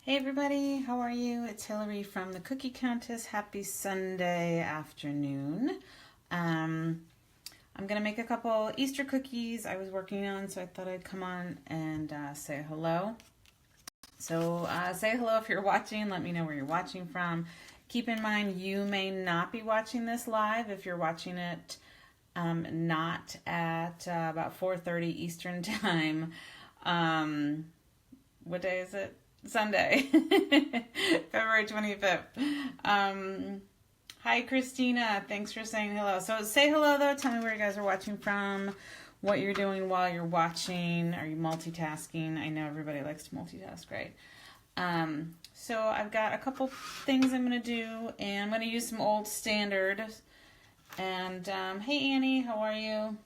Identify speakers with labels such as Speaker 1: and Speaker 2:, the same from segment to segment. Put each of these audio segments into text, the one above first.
Speaker 1: Hey everybody, how are you? It's Hillary from the Cookie Countess. Happy Sunday afternoon. I'm gonna make a couple Easter cookies I was working on, so I thought I'd come on and say hello. So say hello if you're watching. Let me know where you're watching from. Keep in mind you may not be watching this live if you're watching it not at about 4:30 Eastern time. What day is it? Sunday, February 25th. Hi, Christina. Thanks for saying hello. So say hello, though. Tell me where you guys are watching from, what you're doing while you're watching. Are you multitasking? I know everybody likes to multitask, right? So I've got a couple things I'm going to do, and I'm going to use some old standard. And hey, Annie, how are you?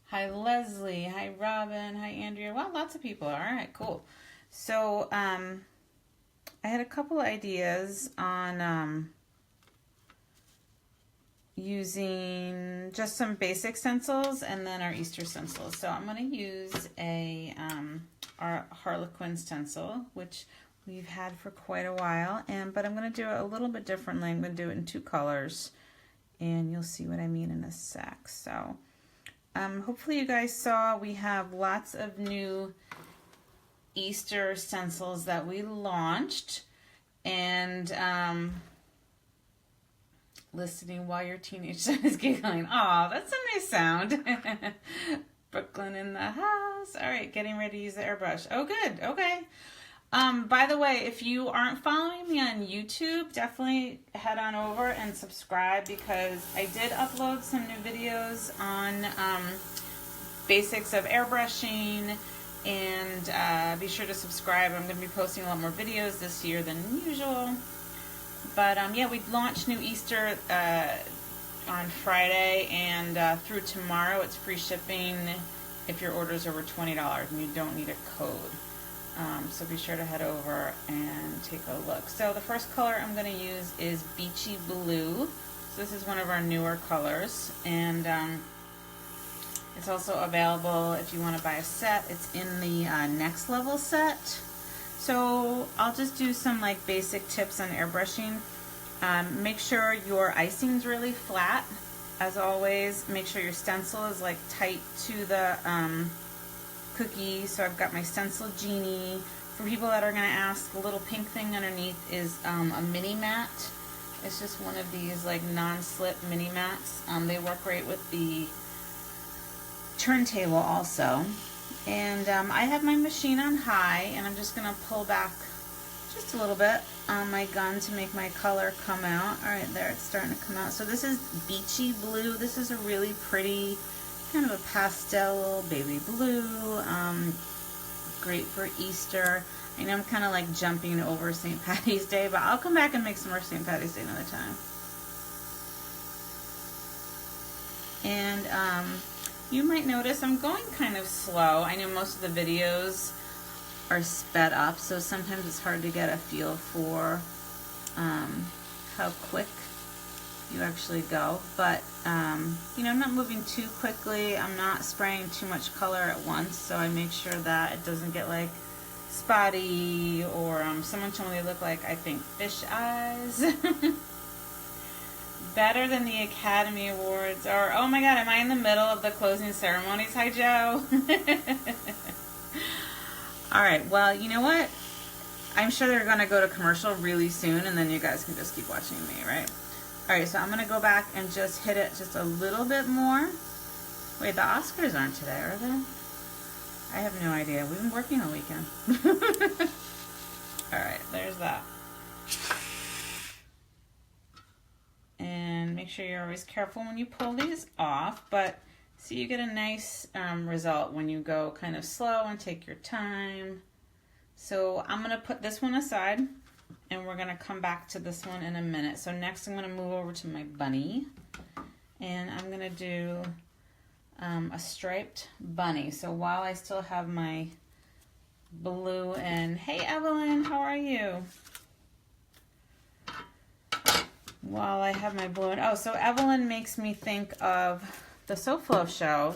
Speaker 1: Hi, Leslie. Hi, Robin. Hi, Andrea. Well, lots of people. All right, cool. So I had a couple ideas on using just some basic stencils and then our Easter stencils. So I'm going to use our Harlequin stencil, which we've had for quite a while, but I'm going to do it a little bit differently. I'm going to do it in two colors, and you'll see what I mean in a sec. So hopefully you guys saw we have lots of new Easter stencils that we launched, and listening while your teenage son is giggling. Aw, that's a nice sound. Brooklyn in the house. All right, getting ready to use the airbrush. Oh, good. Okay. By the way, if you aren't following me on YouTube, definitely head on over and subscribe, because I did upload some new videos on basics of airbrushing. And be sure to subscribe. I'm going to be posting a lot more videos this year than usual. But yeah, we launched new Easter on Friday, and through tomorrow it's free shipping if your order is over $20, and you don't need a code. So be sure to head over and take a look. So the first color I'm going to use is Beachy Blue. So this is one of our newer colors, and it's also available if you want to buy a set. It's in the Next Level set. So I'll just do some like basic tips on airbrushing. Make sure your icing's really flat. As always, make sure your stencil is like tight to the cookie. So I've got my stencil genie. For people that are going to ask, the little pink thing underneath is a mini mat. It's just one of these like non-slip mini mats. They work great with the turntable also. And I have my machine on high, and I'm just going to pull back just a little bit on my gun to make my color come out. Alright, there, it's starting to come out. So this is Beachy Blue. This is a really pretty kind of a pastel baby blue. Great for Easter. I know I'm kind of like jumping over St. Patty's Day, but I'll come back and make some more St. Patty's Day another time. And you might notice I'm going kind of slow. I know most of the videos are sped up, so sometimes it's hard to get a feel for how quick you actually go. But you know, I'm not moving too quickly. I'm not spraying too much color at once, so I make sure that it doesn't get like spotty, or someone told me they look like, I think, fish eyes. Better than the Academy Awards. Or, oh my god, am I in the middle of the closing ceremonies? Hi, Joe. Alright, well, you know what? I'm sure they're going to go to commercial really soon, and then you guys can just keep watching me, right? Alright, so I'm going to go back and just hit it just a little bit more. Wait, the Oscars aren't today, are they? I have no idea. We've been working all weekend. Alright, there's that. And make sure you're always careful when you pull these off, but see, you get a nice result when you go kind of slow and take your time. So I'm going to put this one aside, and we're going to come back to this one in a minute. So next I'm going to move over to my bunny, and I'm going to do a striped bunny. So while I still have my blue, and hey Evelyn, how are you? While I have my blue, oh, so Evelyn makes me think of the SoFlo show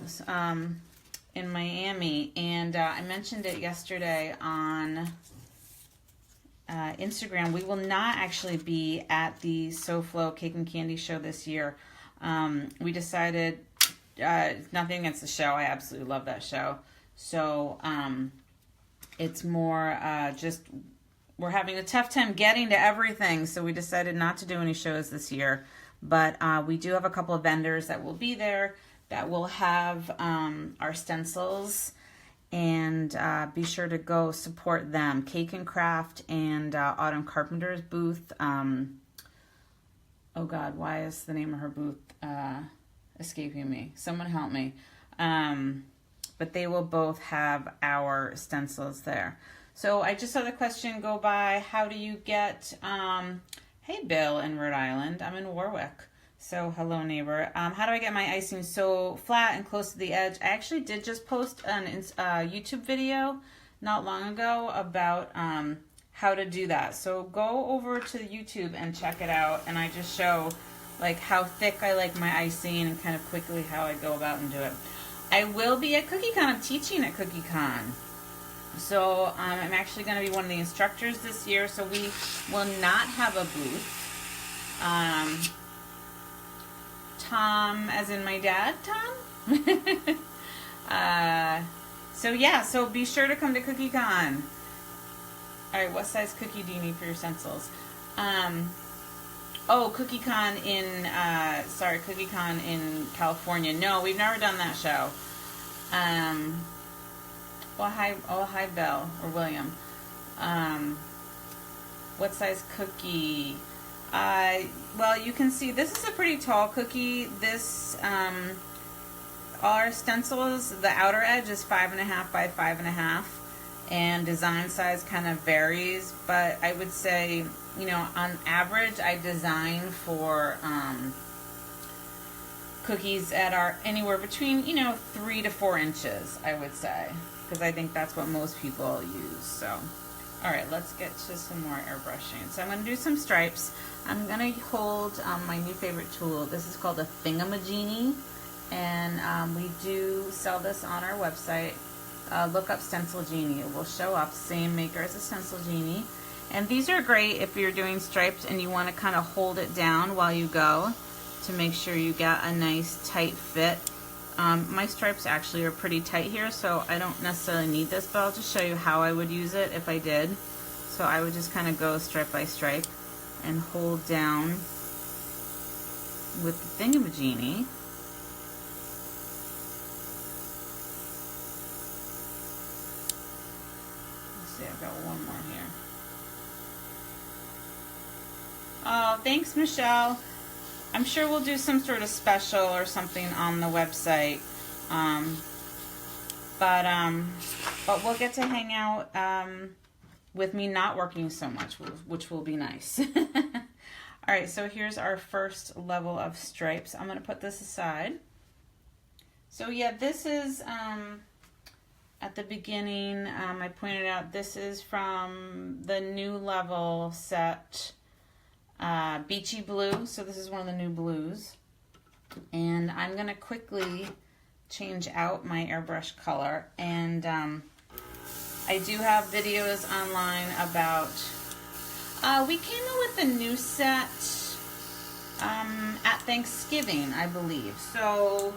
Speaker 1: in Miami, and I mentioned it yesterday on Instagram, we will not actually be at the SoFlo Cake and Candy show this year. We decided, nothing against the show, I absolutely love that show. So it's more just, we're having a tough time getting to everything, so we decided not to do any shows this year. But we do have a couple of vendors that will be there that will have our stencils, and be sure to go support them. Cake and Craft and Autumn Carpenter's booth. Oh God, why is the name of her booth escaping me? Someone help me. But they will both have our stencils there. So I just saw the question go by, how do you get, hey Bill in Rhode Island, I'm in Warwick. So hello neighbor. How do I get my icing so flat and close to the edge? I actually did just post a YouTube video not long ago about how to do that. So go over to YouTube and check it out, and I just show like how thick I like my icing and kind of quickly how I go about and do it. I will be at CookieCon. I'm teaching at CookieCon. So I'm actually going to be one of the instructors this year, so we will not have a booth. Tom, as in my dad, Tom? So yeah, so be sure to come to CookieCon. Alright, what size cookie do you need for your stencils? Oh, CookieCon in, CookieCon in California. No, we've never done that show. Well, hi, Belle, or William. What size cookie? Well, you can see this is a pretty tall cookie. This, our stencils, the outer edge is 5.5 by 5.5, and design size kind of varies, but I would say, you know, on average, I design for, cookies that are anywhere between, you know, 3 to 4 inches, I would say, because I think that's what most people use. So, all right, let's get to some more airbrushing. So I'm going to do some stripes. I'm going to hold my new favorite tool. This is called a Thingamajiggy, and we do sell this on our website. Look up Stencil Genie. It will show up, same maker as a Stencil Genie. And these are great if you're doing stripes and you want to kind of hold it down while you go to make sure you get a nice tight fit. My stripes actually are pretty tight here, so I don't necessarily need this, but I'll just show you how I would use it if I did. So I would just kind of go stripe by stripe and hold down with the Thingamajiggy. Let's see, I've got one more here. Oh, thanks, Michelle. I'm sure we'll do some sort of special or something on the website. But we'll get to hang out with me not working so much, which will be nice. All right, so here's our first level of stripes. I'm going to put this aside. So yeah, this is at the beginning, I pointed out this is from the new level set. Beachy blue, so this is one of the new blues, and I'm gonna quickly change out my airbrush color, and I do have videos online about we came in with a new set at Thanksgiving, I believe, so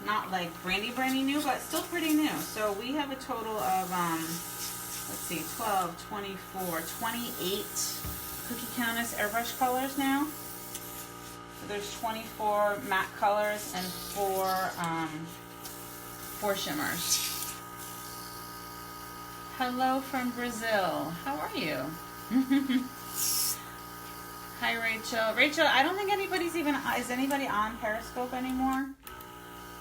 Speaker 1: not like brandy new, but still pretty new. So we have a total of let's see, 12, 24, 28 Cookie Countess airbrush colors now. So there's 24 matte colors and 4 shimmers. Hello from Brazil. How are you? Hi Rachel. Rachel, I don't think anybody's even, is anybody on Periscope anymore?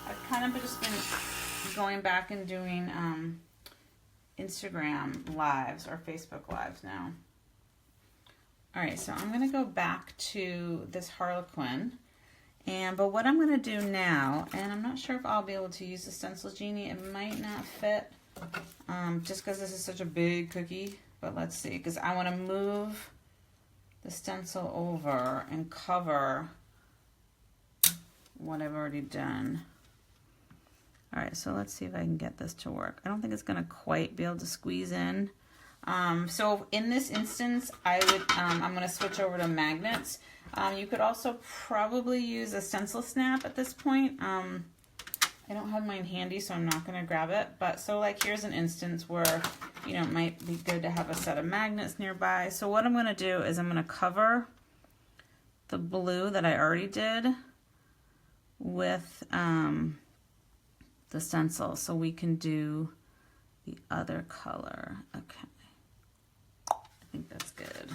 Speaker 1: I've kind of just been going back and doing Instagram lives or Facebook lives now. Alright, so I'm going to go back to this Harlequin, but what I'm going to do now, and I'm not sure if I'll be able to use the Stencil Genie, it might not fit, just because this is such a big cookie, but let's see, because I want to move the stencil over and cover what I've already done. Alright, so let's see if I can get this to work. I don't think it's going to quite be able to squeeze in. So in this instance, I'm going to switch over to magnets. You could also probably use a stencil snap at this point. I don't have mine handy, so I'm not going to grab it. But so like here's an instance where, you know, it might be good to have a set of magnets nearby. So what I'm going to do is I'm going to cover the blue that I already did with the stencil, so we can do the other color. Okay, I think that's good.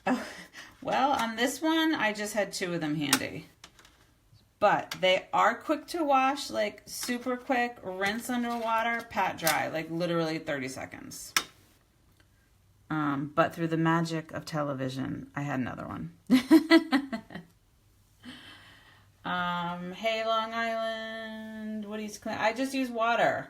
Speaker 1: Oh, well, on this one, I just had 2 of them handy. But they are quick to wash, like super quick, rinse underwater, pat dry, like literally 30 seconds. But through the magic of television, I had another one. Hey, Long Island, what do you clean? I just use water.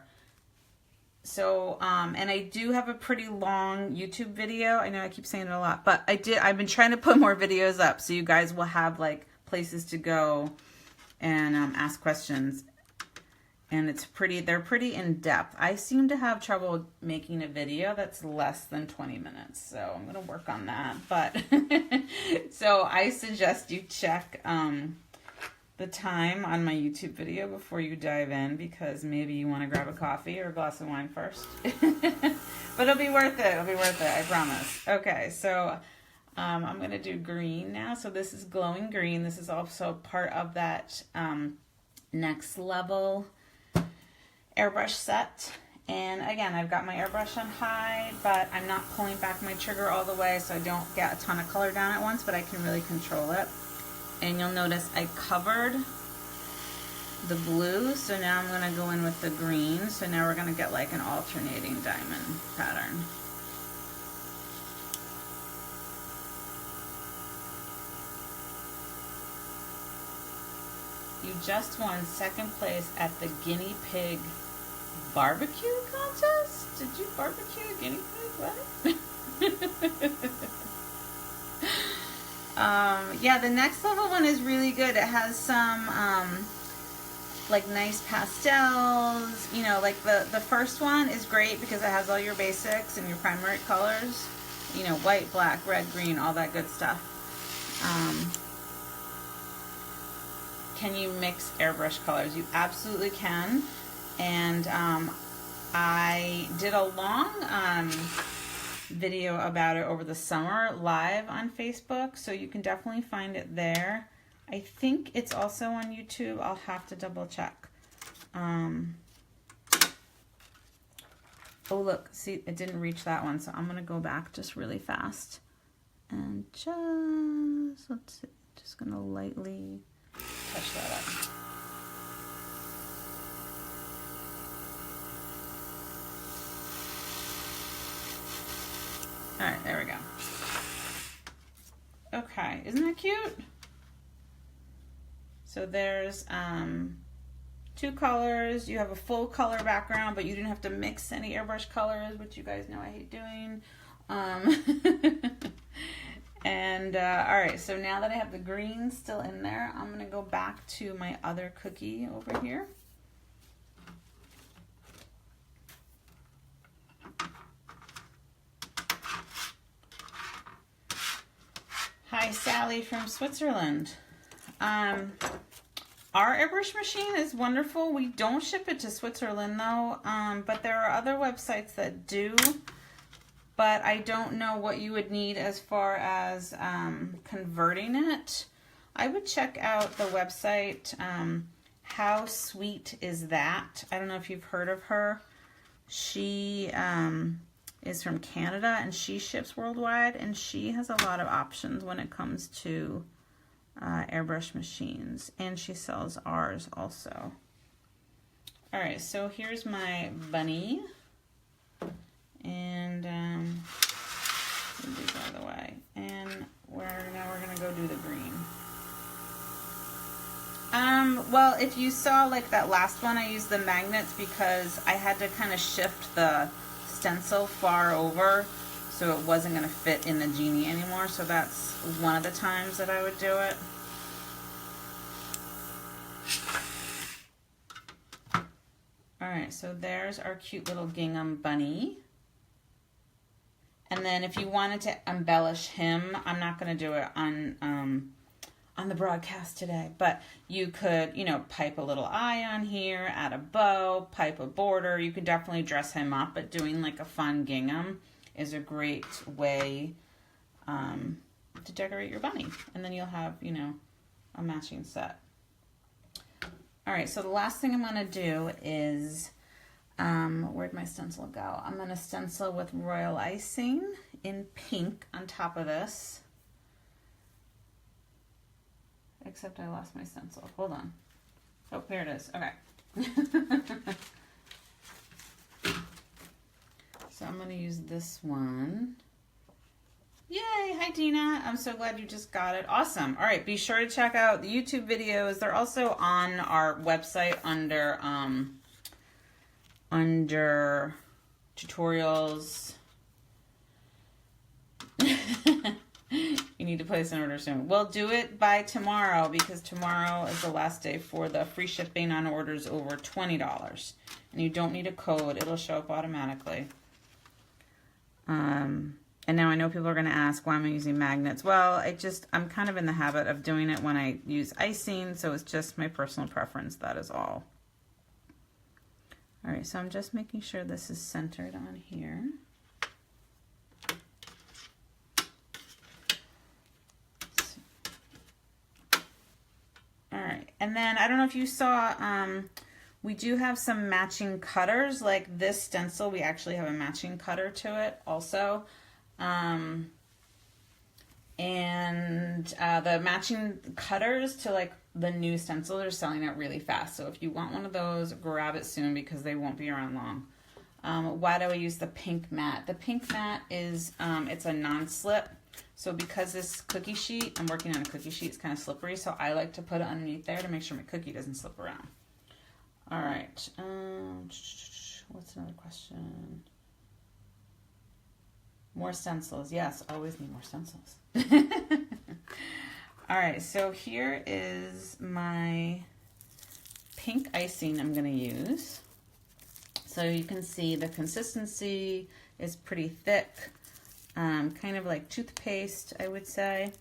Speaker 1: So, and I do have a pretty long YouTube video. I know I keep saying it a lot, but I've been trying to put more videos up so you guys will have like places to go and ask questions. And they're pretty in depth. I seem to have trouble making a video that's less than 20 minutes. So I'm going to work on that. But so I suggest you check the time on my YouTube video before you dive in, because maybe you want to grab a coffee or a glass of wine first. But it'll be worth it. It'll be worth it. I promise. Okay, so I'm going to do green now. So this is glowing green. This is also part of that next level airbrush set. And again, I've got my airbrush on high, but I'm not pulling back my trigger all the way so I don't get a ton of color down at once, but I can really control it. And you'll notice I covered the blue, so now I'm going to go in with the green. So now we're going to get like an alternating diamond pattern. You just won 2nd place at the guinea pig barbecue contest? Did you barbecue a guinea pig? What? Yeah, the next level one is really good. It has some like nice pastels. You know, like the first one is great because it has all your basics and your primary colors. You know, white, black, red, green, all that good stuff. Can you mix airbrush colors? You absolutely can. And I did a long video about it over the summer live on Facebook, so you can definitely find it there. I think it's also on YouTube. I'll have to double check. Oh look, see, it didn't reach that one, so I'm gonna go back just really fast and let's see, just gonna lightly touch that up. All right, there we go. Okay, isn't that cute? So there's 2 colors. You have a full color background, but you didn't have to mix any airbrush colors, which you guys know I hate doing. And all right, so now that I have the green still in there, I'm gonna go back to my other cookie over here. Hi, Sally from Switzerland. Our airbrush machine is wonderful. We don't ship it to Switzerland though, but there are other websites that do. But I don't know what you would need as far as converting it. I would check out the website, How Sweet Is That? I don't know if you've heard of her. She is from Canada and she ships worldwide, and she has a lot of options when it comes to airbrush machines, and she sells ours also. All right, so here's my bunny. And these out of the way. And now we're gonna go do the green. Well, if you saw like that last one, I used the magnets because I had to kind of shift the stencil far over so it wasn't gonna fit in the genie anymore. So that's one of the times that I would do it. right, so there's our cute little gingham bunny. And then if you wanted to embellish him, I'm not going to do it on the broadcast today, but you could, you know, pipe a little eye on here, add a bow, pipe a border. You could definitely dress him up, but doing like a fun gingham is a great way to decorate your bunny. And then you'll have, you know, a matching set. All right, so the last thing I'm going to do is, where'd my stencil go? I'm going to stencil with royal icing in pink on top of this. Except I lost my stencil. Hold on. Oh, here it is. Okay. So I'm going to use this one. Yay! Hi, Dina. I'm so glad you just got it. Awesome. All right. Be sure to check out the YouTube videos. They're also on our website under tutorials. You need to place an order soon. We'll do it by tomorrow because tomorrow is the last day for the free shipping on orders over $20. And you don't need a code. It'll show up automatically. And now I know people are going to ask, why am I using magnets? Well, I'm kind of in the habit of doing it when I use icing, so it's just my personal preference. That is all. All right, so I'm just making sure this is centered on here. All right, and then I don't know if you saw, we do have some matching cutters. Like this stencil, we actually have a matching cutter to it also. The matching cutters to like the new stencils are selling out really fast. So if you want one of those, grab it soon because they won't be around long. Why do I use the pink mat? The pink mat is, it's a non-slip. So because this cookie sheet, I'm working on a cookie sheet, it's kind of slippery. So I like to put it underneath there to make sure my cookie doesn't slip around. All right. What's another question? More stencils. Yes, always need more stencils. All right, so here is my pink icing I'm going to use. So you can see the consistency is pretty thick, kind of like toothpaste, I would say.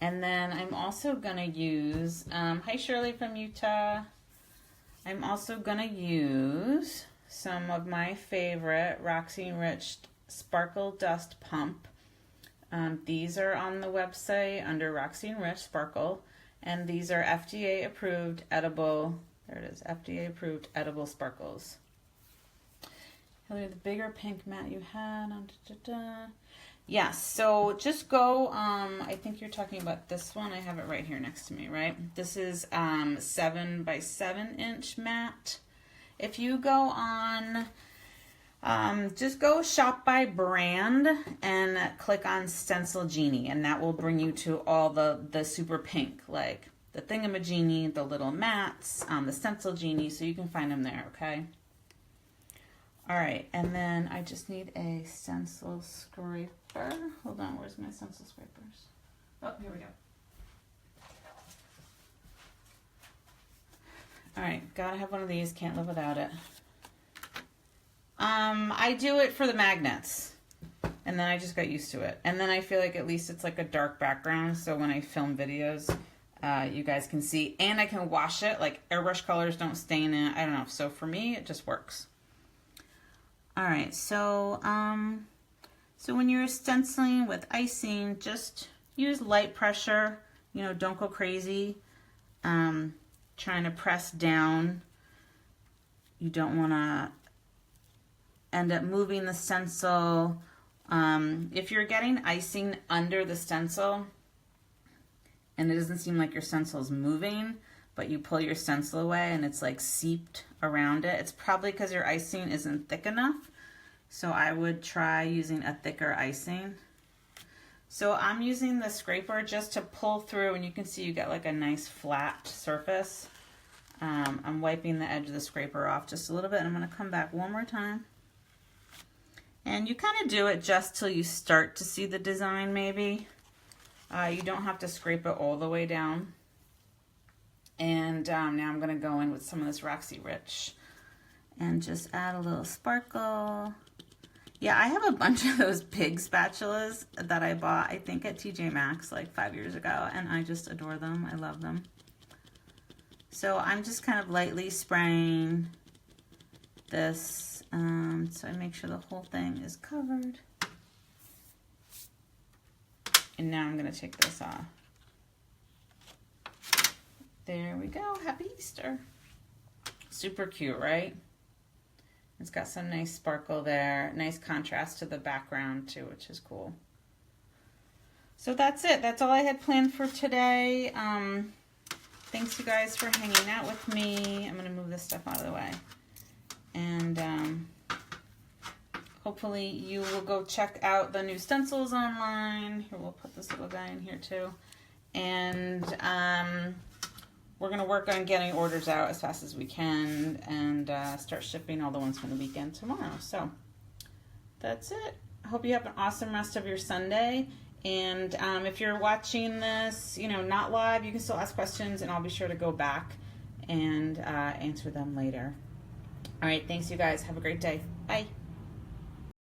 Speaker 1: And then I'm also going to use, hi Shirley from Utah. I'm also going to use some of my favorite Roxy Enriched Sparkle Dust Pump. These are on the website under Roxy Enriched Sparkle, and these are FDA approved edible, there it is, FDA approved edible sparkles. The bigger pink mat you had. Yes, so just go, I think you're talking about this one. I have it right here next to me, right? This is 7 by 7 inch mat. If you go on, just go shop by brand and click on Stencil Genie, and that will bring you to all the super pink, like the Thingamajigenie, the little mats, the Stencil Genie, so you can find them there, okay? All right, and then I just need a stencil scraper. Hold on, where's my stencil scrapers? Oh, here we go. All right, gotta have one of these, can't live without it. I do it for the magnets, and then I just got used to it. And then I feel like at least it's like a dark background, so when I film videos, you guys can see, and I can wash it, like airbrush colors don't stain it, I don't know. So for me, it just works. All right, so, so when you're stenciling with icing, just use light pressure, you know, don't go crazy, trying to press down. You don't want to end up moving the stencil. If you're getting icing under the stencil and it doesn't seem like your stencil is moving, but you pull your stencil away and it's like seeped around it, it's probably because your icing isn't thick enough. So I would try using a thicker icing. So I'm using the scraper just to pull through, and you can see you get like a nice flat surface. I'm wiping the edge of the scraper off just a little bit, and I'm going to come back one more time. And you kind of do it just till you start to see the design maybe. You don't have to scrape it all the way down. And now I'm going to go in with some of this Roxy Rich. and just add a little sparkle. Yeah, I have a bunch of those pig spatulas that I bought, I think at TJ Maxx like 5 years ago, and I just adore them. I love them. So I'm just kind of lightly spraying this so I make sure the whole thing is covered. And now I'm going to take this off. There we go. Happy Easter. Super cute, right? It's got some nice sparkle there. Nice contrast to the background too, which is cool. So that's it. That's all I had planned for today. Thanks you guys for hanging out with me. I'm going to move this stuff out of the way. And hopefully you will go check out the new stencils online. Here, we'll put this little guy in here too. And we're going to work on getting orders out as fast as we can and start shipping all the ones from the weekend tomorrow. So that's it. I hope you have an awesome rest of your Sunday. And if you're watching this, you know, not live, you can still ask questions and I'll be sure to go back and answer them later. All right. Thanks, you guys. Have a great day. Bye.